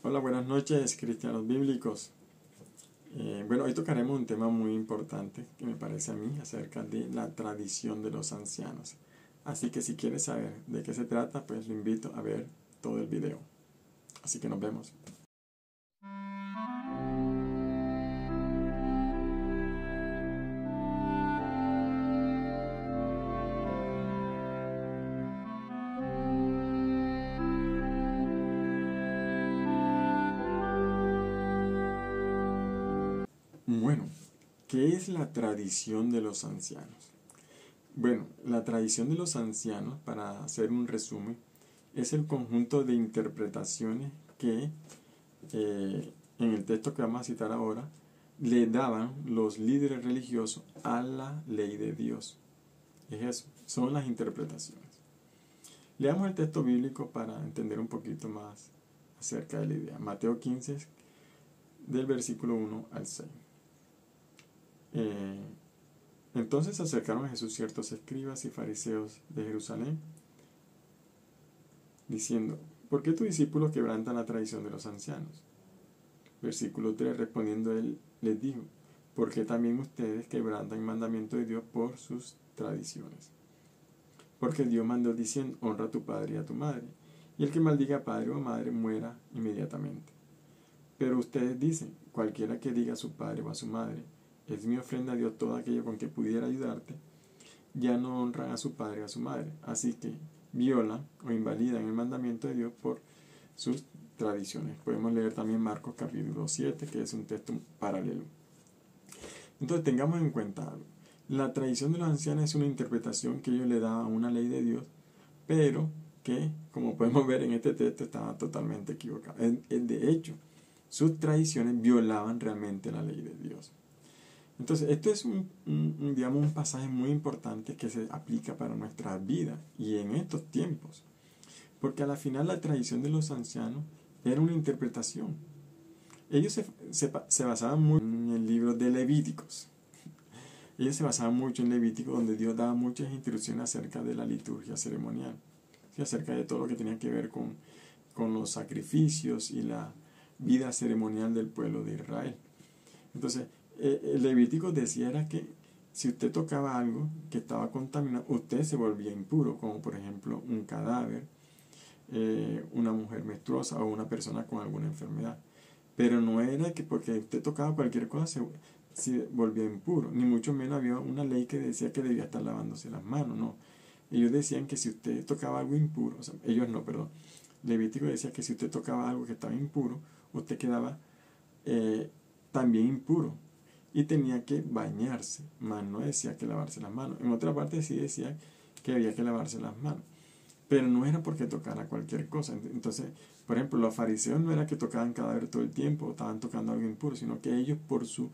Hola, buenas noches, cristianos bíblicos. Bueno, hoy tocaremos un tema muy importante que me parece a mí acerca de la tradición de los ancianos. Así que si quieres saber de qué se trata, pues lo invito a ver todo el video. Así que nos vemos. Bueno, ¿qué es la tradición de los ancianos? Bueno, la tradición de los ancianos, para hacer un resumen, es el conjunto de interpretaciones que en el texto que vamos a citar ahora, le daban los líderes religiosos a la ley de Dios. Es eso, son las interpretaciones. Leamos el texto bíblico para entender un poquito más acerca de la idea. Mateo 15, del versículo 1 al 6. Entonces se acercaron a Jesús ciertos escribas y fariseos de Jerusalén, diciendo: ¿por qué tus discípulos quebrantan la tradición de los ancianos? Versículo 3, respondiendo él, les dijo: ¿por qué también ustedes quebrantan el mandamiento de Dios por sus tradiciones? Porque Dios mandó diciendo: honra a tu padre y a tu madre, y el que maldiga a padre o madre muera inmediatamente. Pero ustedes dicen: cualquiera que diga a su padre o a su madre, es mi ofrenda a Dios todo aquello con que pudiera ayudarte, ya no honran a su padre o a su madre. Así que violan o invalidan el mandamiento de Dios por sus tradiciones. Podemos leer también Marcos capítulo 7, que es un texto paralelo. Entonces tengamos en cuenta algo. La tradición de los ancianos es una interpretación que ellos le daban a una ley de Dios, pero que, como podemos ver en este texto, estaba totalmente equivocada. De hecho, sus tradiciones violaban realmente la ley de Dios. Entonces, esto es digamos, un pasaje muy importante que se aplica para nuestra vida y en estos tiempos. Porque a la final la tradición de los ancianos era una interpretación. Ellos se basaban mucho en el libro de Levíticos. Ellos se basaban mucho en Levítico, donde Dios daba muchas instrucciones acerca de la liturgia ceremonial, ¿sí? Acerca de todo lo que tenía que ver con los sacrificios y la vida ceremonial del pueblo de Israel. Entonces, el Levítico decía era que si usted tocaba algo que estaba contaminado, usted se volvía impuro, como por ejemplo un cadáver, una mujer menstruosa o una persona con alguna enfermedad. Pero no era que porque usted tocaba cualquier cosa se volvía impuro, ni mucho menos había una ley que decía que debía estar lavándose las manos, no. Ellos decían que si usted tocaba algo impuro, o sea, ellos no, perdón, Levítico decía que si usted tocaba algo que estaba impuro, usted quedaba también impuro y tenía que bañarse, más no decía que lavarse las manos. En otra parte sí decía que había que lavarse las manos, pero no era porque tocara cualquier cosa. Entonces, por ejemplo, los fariseos no era que tocaban cadáver todo el tiempo o estaban tocando algo impuro, sino que ellos, por su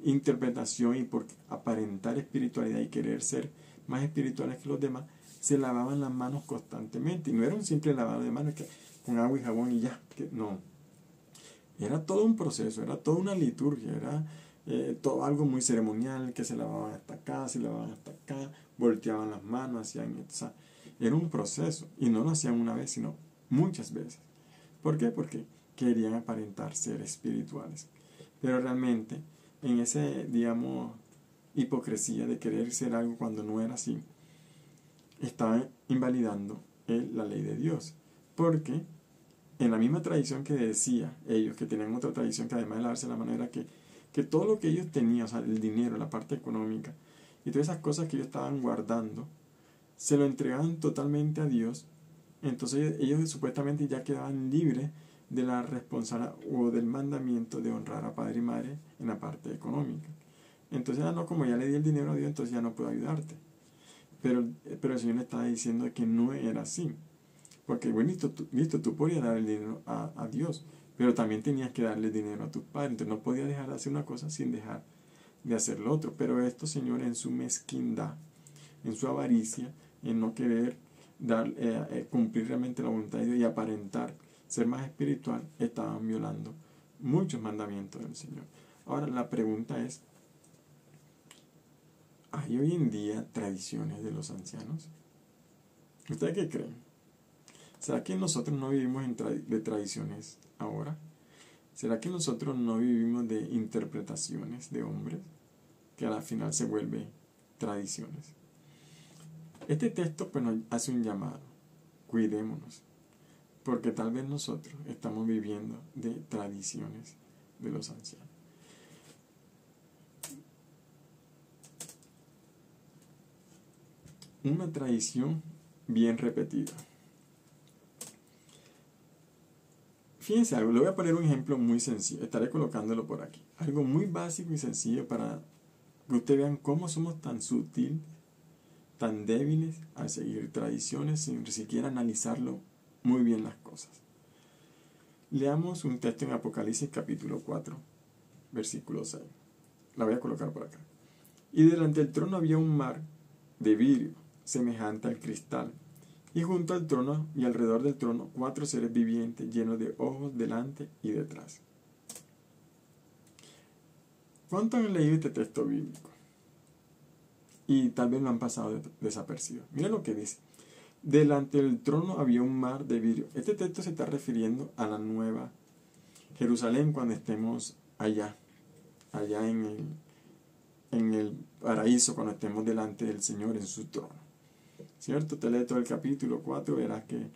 interpretación y por aparentar espiritualidad y querer ser más espirituales que los demás, se lavaban las manos constantemente. Y no era un simple lavado de manos que con agua y jabón y ya, que no. Era todo un proceso, era toda una liturgia, era todo algo muy ceremonial, que se lavaban hasta acá, se lavaban hasta acá, volteaban las manos, hacían, o sea, era un proceso, y no lo hacían una vez, sino muchas veces. ¿Por qué? Porque querían aparentar ser espirituales. Pero realmente, en ese, digamos, hipocresía de querer ser algo cuando no era así, estaban invalidando la ley de Dios. Porque en la misma tradición que decía ellos, que tenían otra tradición que además de lavarse la mano, era que todo lo que ellos tenían, o sea, el dinero, la parte económica, y todas esas cosas que ellos estaban guardando, se lo entregaban totalmente a Dios. Entonces ellos supuestamente ya quedaban libres de la responsabilidad o del mandamiento de honrar a padre y madre en la parte económica. Entonces, no, como ya le di el dinero a Dios, entonces ya no puedo ayudarte. Pero el Señor le estaba diciendo que no era así. Porque, bueno, listo, tú podías dar el dinero a Dios, pero también tenías que darle dinero a tus padres. Entonces no podías dejar de hacer una cosa sin dejar de hacer lo otro. Pero estos señores, en su mezquindad, en su avaricia, en no querer cumplir realmente la voluntad de Dios y aparentar ser más espiritual, estaban violando muchos mandamientos del Señor. Ahora la pregunta es: ¿hay hoy en día tradiciones de los ancianos? ¿Ustedes qué creen? ¿Será que nosotros no vivimos de tradiciones ahora? ¿Será que nosotros no vivimos de interpretaciones de hombres que a la final se vuelven tradiciones? Este texto pues nos hace un llamado. Cuidémonos, porque tal vez nosotros estamos viviendo de tradiciones de los ancianos. Una tradición bien repetida. Fíjense algo, le voy a poner un ejemplo muy sencillo, estaré colocándolo por aquí. Algo muy básico y sencillo para que ustedes vean cómo somos tan sutiles, tan débiles al seguir tradiciones sin siquiera analizarlo muy bien las cosas. Leamos un texto en Apocalipsis capítulo 4, versículo 6. La voy a colocar por acá. Y delante del trono había un mar de vidrio, semejante al cristal. Y junto al trono y alrededor del trono 4 seres vivientes llenos de ojos delante y detrás. ¿Cuántos han leído este texto bíblico? Y tal vez lo han pasado desapercibido. Mira lo que dice. Delante del trono había un mar de vidrio. Este texto se está refiriendo a la nueva Jerusalén cuando estemos allá en el paraíso, cuando estemos delante del Señor en su trono. ¿Cierto? Te lee todo el capítulo 4, verás que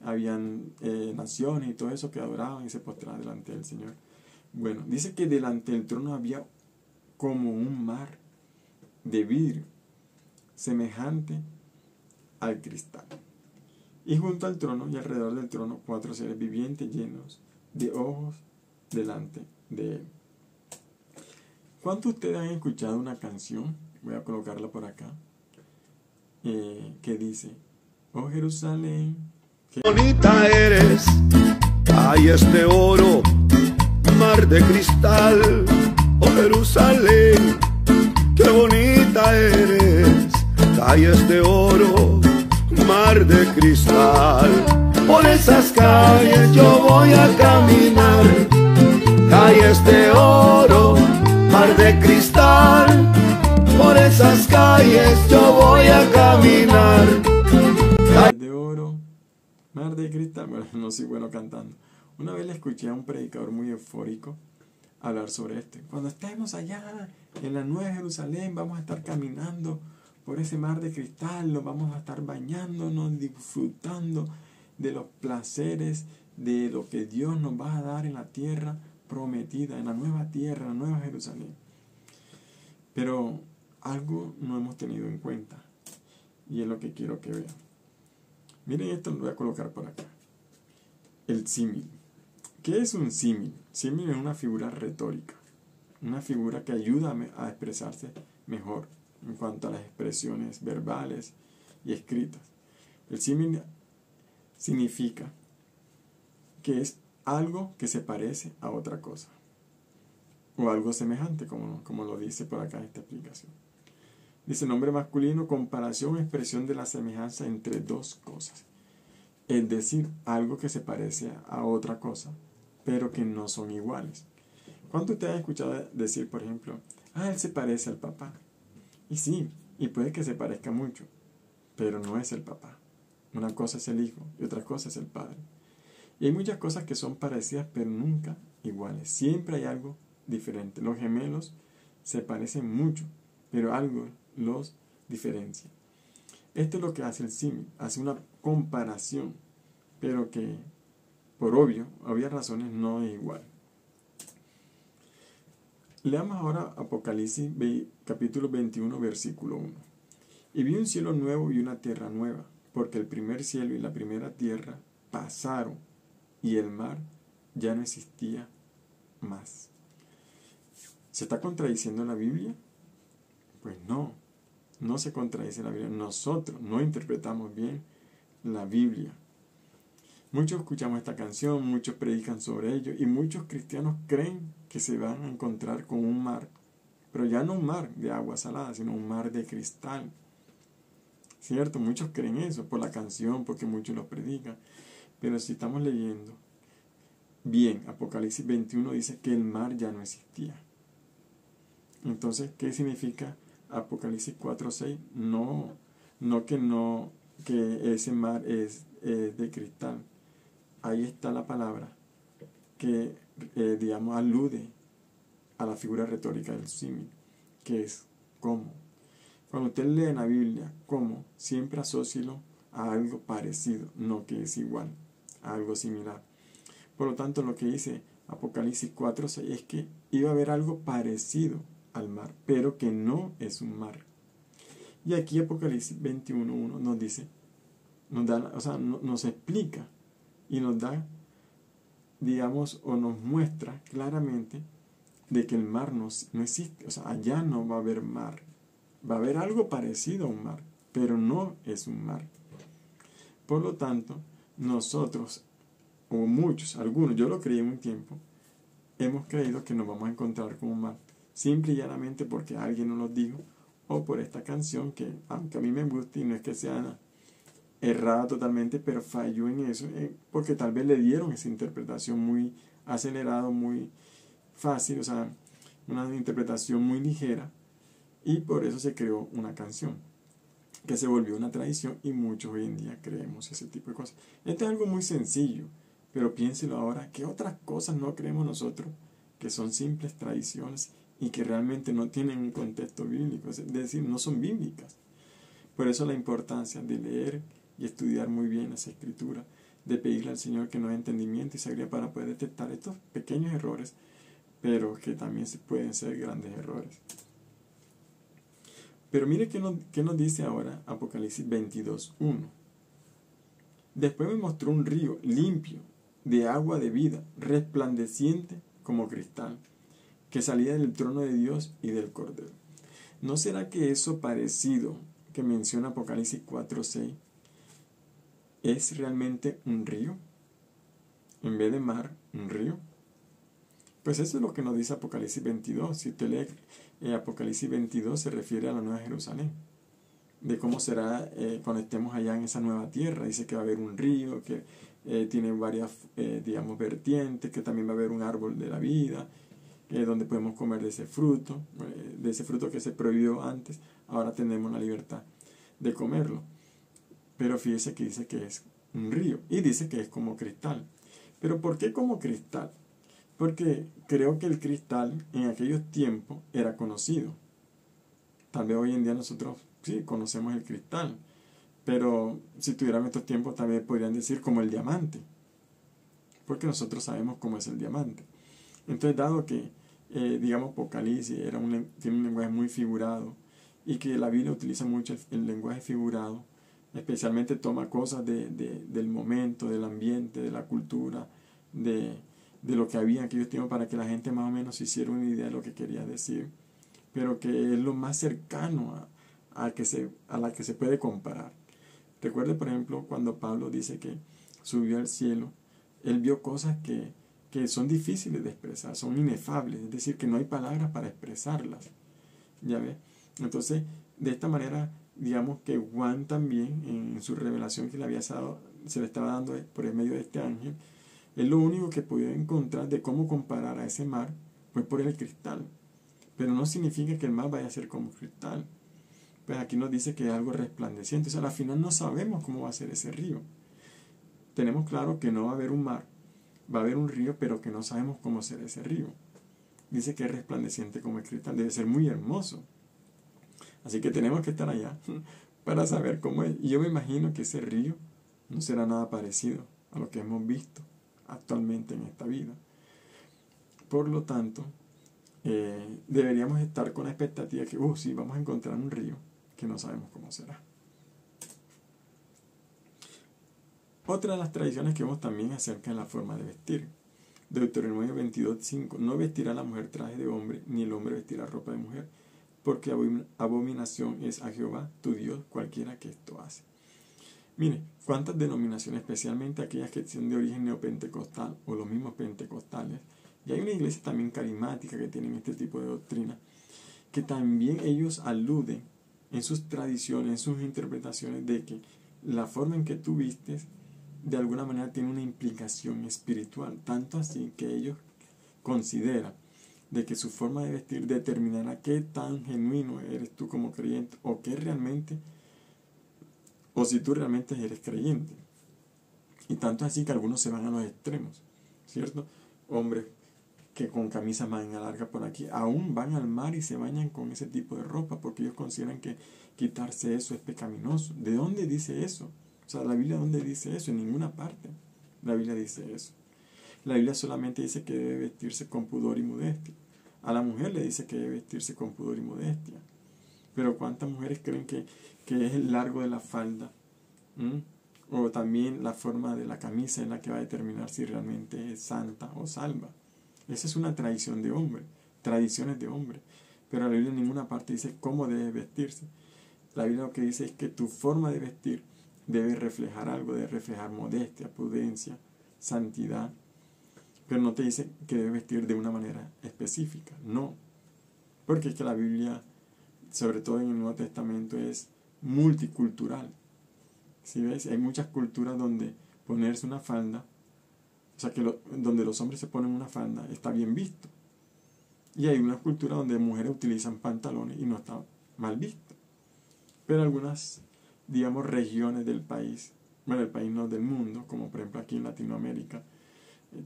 habían naciones y todo eso que adoraban y se postraban delante del Señor. Bueno, dice que delante del trono había como un mar de vidrio, semejante al cristal. Y junto al trono y alrededor del trono 4 seres vivientes llenos de ojos delante de él. ¿Cuántos de ustedes han escuchado una canción? Voy a colocarla por acá. Que dice: oh Jerusalén, qué bonita eres, hay este oro, mar de cristal. Oh Jerusalén, qué bonita eres, hay este oro, mar de cristal. Por esas calles yo voy a caminar, hay este oro, mar de cristal. Por esas calles yo voy a caminar. de oro, mar de cristal. Bueno, no soy bueno cantando. Una vez le escuché a un predicador muy eufórico hablar sobre esto. Cuando estemos allá en la Nueva Jerusalén, vamos a estar caminando por ese mar de cristal, nos vamos a estar bañándonos, disfrutando de los placeres, de lo que Dios nos va a dar en la tierra prometida, en la nueva tierra, en la Nueva Jerusalén. Pero algo no hemos tenido en cuenta, y es lo que quiero que vean. Miren esto, lo voy a colocar por acá. El símil. ¿Qué es un símil? Símil es una figura retórica, una figura que ayuda a expresarse mejor en cuanto a las expresiones verbales y escritas. El símil significa que es algo que se parece a otra cosa, o algo semejante, como lo dice por acá esta explicación. Dice nombre masculino, comparación o expresión de la semejanza entre dos cosas. Es decir, algo que se parece a otra cosa, pero que no son iguales. ¿Cuánto ustedes han escuchado decir, por ejemplo, él se parece al papá? Y sí, y puede que se parezca mucho, pero no es el papá. Una cosa es el hijo y otra cosa es el padre. Y hay muchas cosas que son parecidas, pero nunca iguales. Siempre hay algo diferente. Los gemelos se parecen mucho, pero algo los diferencia. Esto es lo que hace el símil, hace una comparación, pero que por obvias razones no es igual. Leamos ahora Apocalipsis capítulo 21, versículo 1. Y vi un cielo nuevo y una tierra nueva, porque el primer cielo y la primera tierra pasaron, y el mar ya no existía más. ¿Se está contradiciendo la Biblia? Pues no se contradice la Biblia. Nosotros no interpretamos bien la Biblia. Muchos escuchamos esta canción, muchos predican sobre ello, y muchos cristianos creen que se van a encontrar con un mar, pero ya no un mar de agua salada, sino un mar de cristal. ¿Cierto? Muchos creen eso por la canción, porque muchos lo predican. Pero si estamos leyendo bien, Apocalipsis 21 dice que el mar ya no existía. Entonces, ¿qué significa Apocalipsis 4:6? Que ese mar de cristal, ahí está la palabra que, digamos, alude a la figura retórica del símil, que es como. Cuando usted lee en la Biblia como, siempre asócielo a algo parecido, no que es igual, a algo similar. Por lo tanto, lo que dice Apocalipsis 4:6 es que iba a haber algo parecido al mar, pero que no es un mar. Y aquí Apocalipsis 21:1 nos dice, nos explica y nos da, digamos, o nos muestra claramente de que el mar no existe. O sea, allá no va a haber mar. Va a haber algo parecido a un mar, pero no es un mar. Por lo tanto, nosotros, o muchos, algunos, yo lo creí en un tiempo, hemos creído que nos vamos a encontrar con un mar, simple y llanamente porque alguien nos lo dijo, o por esta canción que, aunque a mí me gusta y no es que sea errada totalmente, pero falló en eso, porque tal vez le dieron esa interpretación muy acelerada, muy fácil, o sea, una interpretación muy ligera, y por eso se creó una canción que se volvió una tradición y muchos hoy en día creemos ese tipo de cosas. Esto es algo muy sencillo, pero piénselo ahora, ¿qué otras cosas no creemos nosotros que son simples tradiciones y que realmente no tienen un contexto bíblico? Es decir, no son bíblicas. Por eso la importancia de leer y estudiar muy bien las escrituras, de pedirle al Señor que nos dé entendimiento y sabiduría para poder detectar estos pequeños errores, pero que también pueden ser grandes errores. Pero mire qué nos dice ahora Apocalipsis 22:1. Después me mostró un río limpio, de agua de vida, resplandeciente como cristal, que salía del trono de Dios y del Cordero. ¿No será que eso parecido que menciona Apocalipsis 4:6 es realmente un río? En vez de mar, un río. Pues eso es lo que nos dice Apocalipsis 22. Si usted lee Apocalipsis 22, se refiere a la Nueva Jerusalén, de cómo será cuando estemos allá en esa nueva tierra. Dice que va a haber un río, que tiene varias, digamos, vertientes, que también va a haber un árbol de la vida, donde podemos comer de ese fruto que se prohibió antes, ahora tenemos la libertad de comerlo. Pero fíjese que dice que es un río, y dice que es como cristal. ¿Pero por qué como cristal? Porque creo que el cristal en aquellos tiempos era conocido. Tal vez hoy en día nosotros sí conocemos el cristal, pero si tuviéramos estos tiempos tal vez podrían decir como el diamante, porque nosotros sabemos cómo es el diamante. Entonces, dado que digamos Apocalipsis tiene un lenguaje muy figurado y que la Biblia utiliza mucho el lenguaje figurado, especialmente toma cosas del momento, del ambiente, de la cultura, de lo que había en aquellos tiempos para que la gente más o menos se hiciera una idea de lo que quería decir, pero que es lo más cercano a la que se puede comparar. Recuerde, por ejemplo, cuando Pablo dice que subió al cielo, él vio cosas que son difíciles de expresar, son inefables, es decir, que no hay palabras para expresarlas. ¿Ya ve? Entonces, de esta manera, digamos que Juan también, en su revelación que se le estaba dando por el medio de este ángel, es lo único que podía encontrar de cómo comparar a ese mar, pues por el cristal. Pero no significa que el mar vaya a ser como cristal. Pues aquí nos dice que es algo resplandeciente. O sea, al final no sabemos cómo va a ser ese río. Tenemos claro que no va a haber un mar, va a haber un río, pero que no sabemos cómo será ese río. Dice que es resplandeciente como el cristal, debe ser muy hermoso. Así que tenemos que estar allá para saber cómo es. Y yo me imagino que ese río no será nada parecido a lo que hemos visto actualmente en esta vida. Por lo tanto, deberíamos estar con la expectativa que, sí, vamos a encontrar un río que no sabemos cómo será. Otra de las tradiciones que vemos también acerca de la forma de vestir. Deuteronomio 22:5. No vestirá la mujer traje de hombre, ni el hombre vestirá ropa de mujer, porque abominación es a Jehová, tu Dios, cualquiera que esto hace. Mire, cuántas denominaciones, especialmente aquellas que son de origen neopentecostal o los mismos pentecostales, y hay una iglesia también carismática que tienen este tipo de doctrina, que también ellos aluden en sus tradiciones, en sus interpretaciones, de que la forma en que tú vistes de alguna manera tiene una implicación espiritual, tanto así que ellos consideran de que su forma de vestir determinará qué tan genuino eres tú como creyente, o si tú realmente eres creyente. Y tanto así que algunos se van a los extremos, ¿cierto? Hombres que con camisa manga larga por aquí, aún van al mar y se bañan con ese tipo de ropa, porque ellos consideran que quitarse eso es pecaminoso. ¿De dónde dice eso? O sea, la Biblia, ¿dónde dice eso? En ninguna parte la Biblia dice eso. La Biblia solamente dice que debe vestirse con pudor y modestia. A la mujer le dice que debe vestirse con pudor y modestia. Pero ¿cuántas mujeres creen que es el largo de la falda? O también la forma de la camisa es la que va a determinar si realmente es santa o salva. Esa es una tradición de hombre, tradiciones de hombre. Pero la Biblia en ninguna parte dice cómo debe vestirse. La Biblia lo que dice es que tu forma de vestir debe reflejar algo, debe reflejar modestia, prudencia, santidad. Pero no te dice que debe vestir de una manera específica, no. Porque es que la Biblia, sobre todo en el Nuevo Testamento, es multicultural. ¿Sí ves? Hay muchas culturas donde ponerse una falda, o sea, donde los hombres se ponen una falda, está bien visto. Y hay una cultura donde mujeres utilizan pantalones y no está mal visto. Pero algunas, digamos, regiones del país, bueno, el país no del mundo, como por ejemplo aquí en Latinoamérica,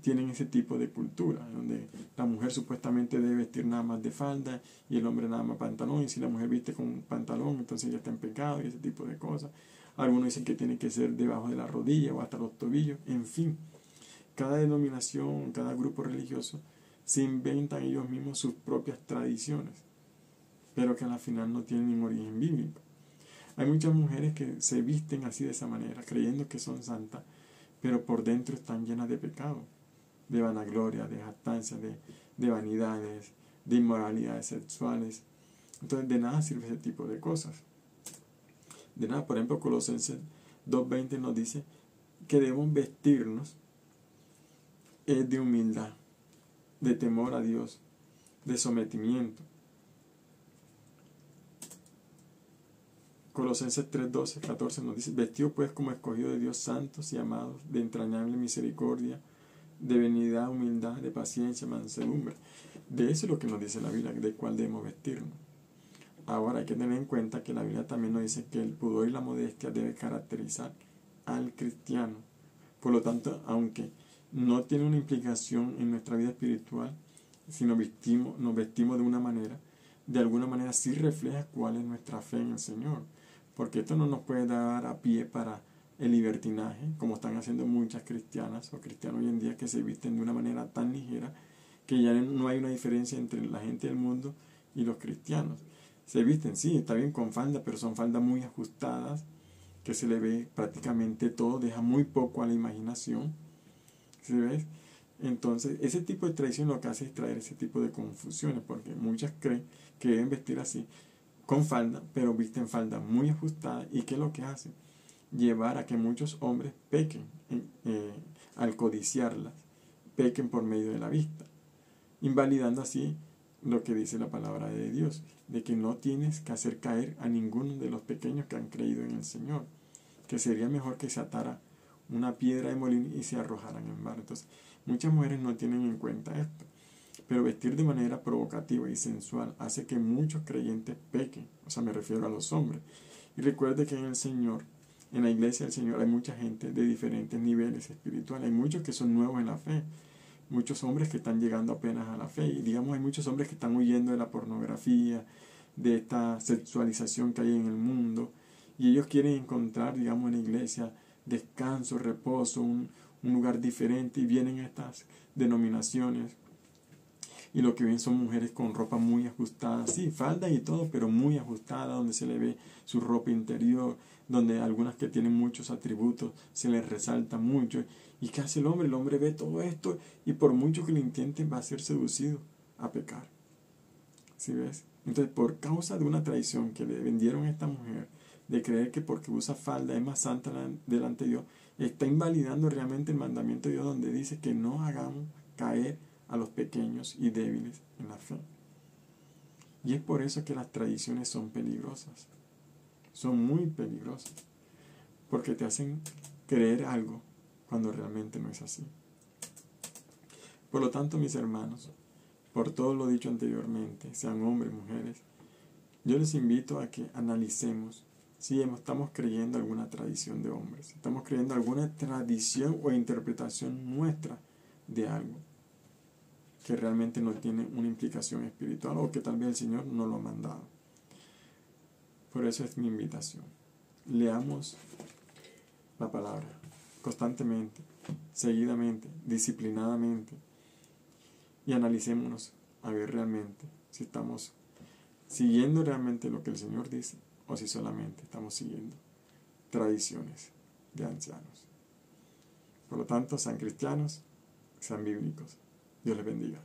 tienen ese tipo de cultura, donde la mujer supuestamente debe vestir nada más de falda y el hombre nada más pantalón, y si la mujer viste con un pantalón, entonces ya está en pecado y ese tipo de cosas. Algunos dicen que tiene que ser debajo de la rodilla o hasta los tobillos, en fin. Cada denominación, cada grupo religioso se inventan ellos mismos sus propias tradiciones, pero que al final no tienen ningún origen bíblico. Hay muchas mujeres que se visten así de esa manera, creyendo que son santas, pero por dentro están llenas de pecado, de vanagloria, de jactancia, de vanidades, de inmoralidades sexuales. Entonces de nada sirve ese tipo de cosas. De nada, por ejemplo, Colosenses 2:20 nos dice que debemos vestirnos de humildad, de temor a Dios, de sometimiento. Colosenses 3:12, 14 nos dice: vestidos pues como escogidos de Dios, santos y amados, de entrañable misericordia, de benignidad, humildad, de paciencia, mansedumbre. De eso es lo que nos dice la Biblia, de cuál debemos vestirnos. Ahora hay que tener en cuenta que la Biblia también nos dice que el pudor y la modestia debe caracterizar al cristiano. Por lo tanto, aunque no tiene una implicación en nuestra vida espiritual, si nos vestimos de una manera, de alguna manera sí refleja cuál es nuestra fe en el Señor. Porque esto no nos puede dar a pie para el libertinaje, como están haciendo muchas cristianas o cristianos hoy en día, que se visten de una manera tan ligera que ya no hay una diferencia entre la gente del mundo y los cristianos. Se visten, sí, está bien con falda, pero son faldas muy ajustadas, que se le ve prácticamente todo, deja muy poco a la imaginación. ¿Sí ves? Entonces, ese tipo de tradición lo que hace es traer ese tipo de confusiones, porque muchas creen que deben vestir así, con falda, pero visten falda muy ajustada. ¿Y qué es lo que hace? Llevar a que muchos hombres pequen al codiciarlas, pequen por medio de la vista, invalidando así lo que dice la palabra de Dios, de que no tienes que hacer caer a ninguno de los pequeños que han creído en el Señor, que sería mejor que se atara una piedra de molino y se arrojaran en el mar. Entonces, muchas mujeres no tienen en cuenta esto, pero vestir de manera provocativa y sensual hace que muchos creyentes pequen, o sea, me refiero a los hombres. Y recuerde que en el Señor, en la iglesia del Señor, hay mucha gente de diferentes niveles espirituales, hay muchos que son nuevos en la fe, muchos hombres que están llegando apenas a la fe, y digamos hay muchos hombres que están huyendo de la pornografía, de esta sexualización que hay en el mundo, y ellos quieren encontrar, digamos, en la iglesia descanso, reposo, un lugar diferente, y vienen a estas denominaciones, y lo que ven son mujeres con ropa muy ajustada, sí, falda y todo, pero muy ajustada, donde se le ve su ropa interior, donde algunas que tienen muchos atributos se les resalta mucho. ¿Y qué hace el hombre? El hombre ve todo esto y por mucho que lo intenten va a ser seducido a pecar. ¿Sí ves? Entonces, por causa de una traición que le vendieron a esta mujer, de creer que porque usa falda es más santa delante de Dios, está invalidando realmente el mandamiento de Dios, donde dice que no hagamos caer a los pequeños y débiles en la fe. Y es por eso que las tradiciones son peligrosas. Son muy peligrosas. Porque te hacen creer algo cuando realmente no es así. Por lo tanto, mis hermanos, por todo lo dicho anteriormente, sean hombres, mujeres, yo les invito a que analicemos si estamos creyendo alguna tradición de hombres, estamos creyendo alguna tradición o interpretación nuestra de algo que realmente no tiene una implicación espiritual o que tal vez el Señor no lo ha mandado. Por eso es mi invitación. Leamos la palabra constantemente, seguidamente, disciplinadamente, y analicémonos a ver realmente si estamos siguiendo realmente lo que el Señor dice o si solamente estamos siguiendo tradiciones de ancianos. Por lo tanto, sean cristianos, sean bíblicos. Dios les bendiga.